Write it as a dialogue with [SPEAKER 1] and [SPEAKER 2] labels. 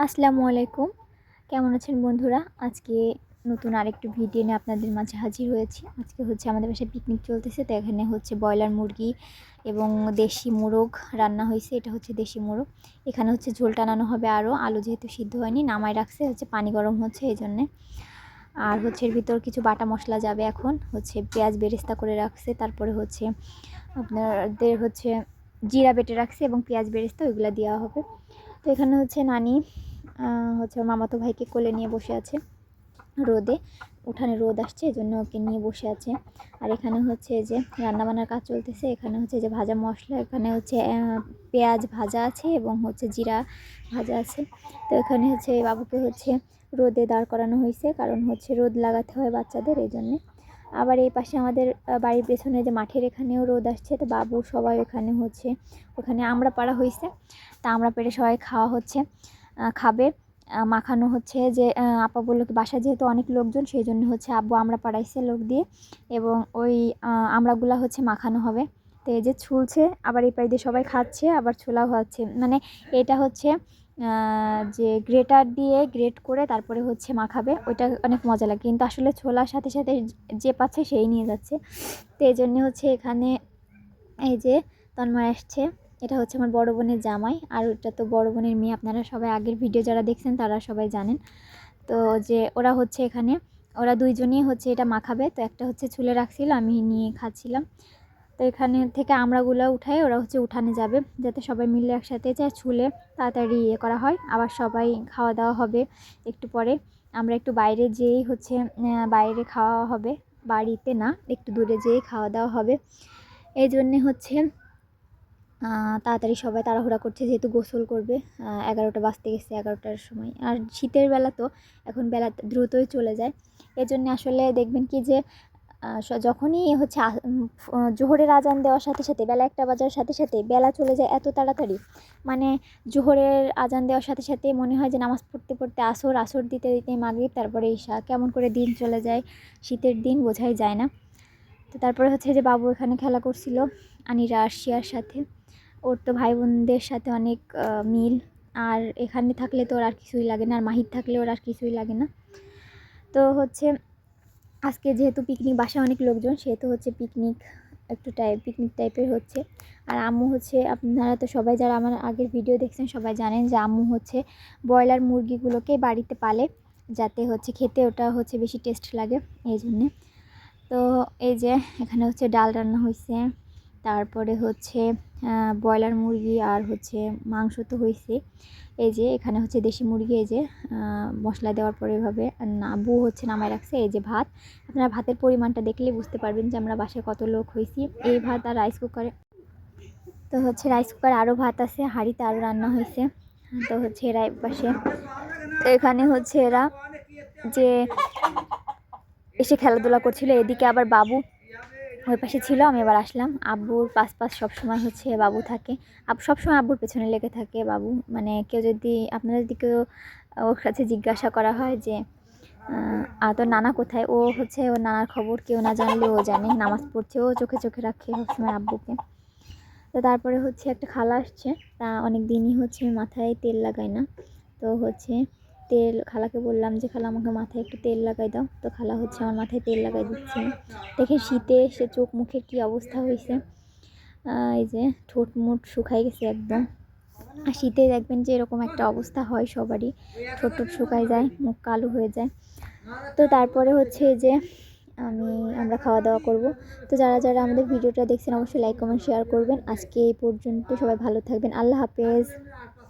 [SPEAKER 1] আসসালামু আলাইকুম। কেমন আছেন বন্ধুরা? আজকে নতুন আরেকটু ভিডিও নিয়ে আপনাদের মাঝে হাজির হয়েছি। আজকে হচ্ছে আমাদের বাসায় পিকনিক চলতেছে, তো এখানে হচ্ছে ব্রয়লার মুরগি এবং দেশি মোরগ রান্না হয়েছে। এটা হচ্ছে দেশি মোরগ। এখানে হচ্ছে ঝোল টানানো হবে, আরও আলু যেহেতু সিদ্ধ হয়নি নামায় রাখছে, হচ্ছে পানি গরম হচ্ছে এই জন্যে। আর হচ্ছে এর ভিতর কিছু বাটা মশলা যাবে, এখন হচ্ছে পেঁয়াজ বেরেস্তা করে রাখছে, তারপরে হচ্ছে আপনাদের হচ্ছে জিরা বেটে রাখছে এবং পেঁয়াজ বেরেস্তা ওইগুলো দেওয়া হবে। তো এখানে হচ্ছে নানি হচ্ছে মামাতো ভাইকে কোলে নিয়ে বসে আছে রোদে, উঠানে রোদ আসছে এজন্য ওকে নিয়ে বসে আছে। আর এখানে হচ্ছে যে রান্নাবান্নার কাজ চলতেছে। এখানে হচ্ছে যে ভাজা মশলা, এখানে হচ্ছে পেঁয়াজ ভাজা আছে এবং হচ্ছে জিরা ভাজা আছে। তো এখানে হচ্ছে বাবুকে হচ্ছে রোদে দাঁড় করানো হয়েছে, কারণ হচ্ছে রোদ লাগাতে হয় বাচ্চাদের, এই জন্যে। আবার এই পাশে আমাদের বাড়ির পেছনে যে মাঠের এখানেও রোদ আসছে, তো বাবু সবাই ওখানে হচ্ছে ওখানে আমরা পাড়া হয়েছে, তা আমরা পেড়ে সবাই খাওয়া হচ্ছে, খাবে। মাখানো হচ্ছে যে আপা বললো কি বাসায় যেহেতু অনেক লোকজন, সেই জন্য হচ্ছে আব্বু আমরা পাড়াইছে লোক দিয়ে, এবং ওই আমড়াগুলা হচ্ছে মাখানো হবে। তো এই যে ছুলছে, আবার এই পাই দিয়ে সবাই খাচ্ছে, আবার ছোলাও হচ্ছে, মানে এটা হচ্ছে যে গ্রেটার দিয়ে গ্রেট করে তারপরে হচ্ছে মাখাবে, ওইটা অনেক মজা লাগে। কিন্তু আসলে ছোলার সাথে সাথে যে পাচ্ছে সেই নিয়ে যাচ্ছে, তো এই জন্যে হচ্ছে এখানে এই যে তন্ময় আসছে, এটা হচ্ছে আমার বড় বোনের জামাই, আর ওটা তো বড় বোনের মেয়ে। আপনারা সবাই আগের ভিডিও যারা দেখছেন তারা সবাই জানেন। তো যে ওরা হচ্ছে এখানে ওরা দুইজনই হচ্ছে এটা মাখাবে। তো একটা হচ্ছে ছুলে রাখছিল, আমি নিয়ে খাচ্ছিলাম। তো এখানে থেকে আমড়াগুলো উঠায় ওরা হচ্ছে উঠানে যাবে, যাতে সবাই মিলে একসাথে যা ছুলে তাড়াতাড়ি ইয়ে করা হয়। আবার সবাই খাওয়া দাওয়া হবে একটু পরে। আমরা একটু বাইরে যেয়েই হচ্ছে বাইরে খাওয়া হবে, বাড়িতে না, একটু দূরে যেয়েই খাওয়া দাওয়া হবে। এই জন্যে হচ্ছে তাড়াতাড়ি সবাই তাড়াহুড়া করছে, যেহেতু গোসল করবে। 11টা বাজতে গেছে, 11টার সময়। আর শীতের বেলা তো এখন বেলা দ্রুতই চলে যায়। এজন্য আসলে দেখবেন কি যে যখনই হচ্ছে জোহরের আজান দেওয়ার সাথে সাথে বেলা 1টা বাজার সাথে সাথে বেলা চলে যায় এত তাড়াতাড়ি। মানে জোহরের আজান দেওয়ার সাথে সাথে মনে হয় যে নামাজ পড়তে পড়তে আসর দিতে দিতে মাগরিব, তারপরে ঈশা, কেমন করে দিন চলে যায়। শীতের দিন বোঝাই যায় না। তো তারপরে হচ্ছে যে বাবু এখানে খেলা করছিল আনিরা আরশিয়ার সাথে। ওর তো ভাই বোনদের সাথে অনেক মিল, আর এখানে থাকলে তো ওর আর কিছুই লাগে না, আর মাহির থাকলে ওর আর কিছুই লাগে না। তো হচ্ছে আজকে যেহেতু পিকনিক, বাসায় অনেক লোকজন, সেহেতু হচ্ছে পিকনিক পিকনিক টাইপের হচ্ছে। আর আম্মু হচ্ছে, আপনারা তো সবাই যারা আমার আগের ভিডিও দেখছেন সবাই জানেন যে আম্মু হচ্ছে ব্রয়লার মুরগিগুলোকে বাড়িতে পালে, যাতে হচ্ছে খেতে ওটা হচ্ছে বেশি টেস্ট লাগে, এই জন্যে। তো এই যে এখানে হচ্ছে ডাল রান্না হয়েছে, তারপরে হচ্ছে ব্রয়লার মুরগি, আর হচ্ছে মাংস তো হয়েছে। এই যে এখানে হচ্ছে দেশি মুরগি, এই যে মশলা দেওয়ার পরে এভাবে আব্বু হচ্ছে নামায় রাখছে। এই যে ভাত, আপনারা ভাতের পরিমাণটা দেখলেই বুঝতে পারবেন যে আমরা বাসায় কত লোক হয়েছি। এই ভাত আর রাইস কুকারে, তো হচ্ছে রাইস কুকারে আরও ভাত আছে, হাঁড়িতে আরও রান্না হয়েছে। তো হচ্ছে এরা পাশে, তো এখানে হচ্ছে এরা যে এসে খেলাধুলা করছিল, এদিকে আবার বাবু ওই পাশে ছিল, আমি এবার আসলাম। আব্বুর পাশ সবসময় হচ্ছে বাবু থাকে, সবসময় আব্বুর পেছনে লেগে থাকে বাবু। মানে কেউ যদি আপনাদের দিকে ওর কাছে জিজ্ঞাসা করা হয় যে তোর নানা কোথায়, ও হচ্ছে ওর নানার খবর কেউ না জানলে ও জানে, নামাজ পড়ছে, ও চোখে চোখে রাখে সবসময় আব্বুকে। তো তারপরে হচ্ছে একটা খালা আসছে, তা অনেক দিনই হচ্ছে মাথায় তেল লাগাই না। তো হচ্ছে খালাকে বললাম যে খালা আমাকে মাথায় একটু তেল লাগাই দাও। তো খালা হচ্ছে আমার মাথায় তেল লাগাই দিচ্ছে। দেখে শীতে সে চোখ মুখের কী অবস্থা হয়েছে, এই যে ঠোঁট মুট শুকাই গেছে একদম। আর শীতে দেখবেন যে এরকম একটা অবস্থা হয় সবারই, ঠোঁট শুকাই যায়, মুখ কালো হয়ে যায়। তো তারপরে হচ্ছে যে আমরা খাওয়া দাওয়া করব। তো যারা যারা আমাদের ভিডিওটা দেখছেন অবশ্যই লাইক কমেন্ট শেয়ার করবেন। আজকে এই পর্যন্ত, সবাই ভালো থাকবেন, আল্লাহ হাফেজ।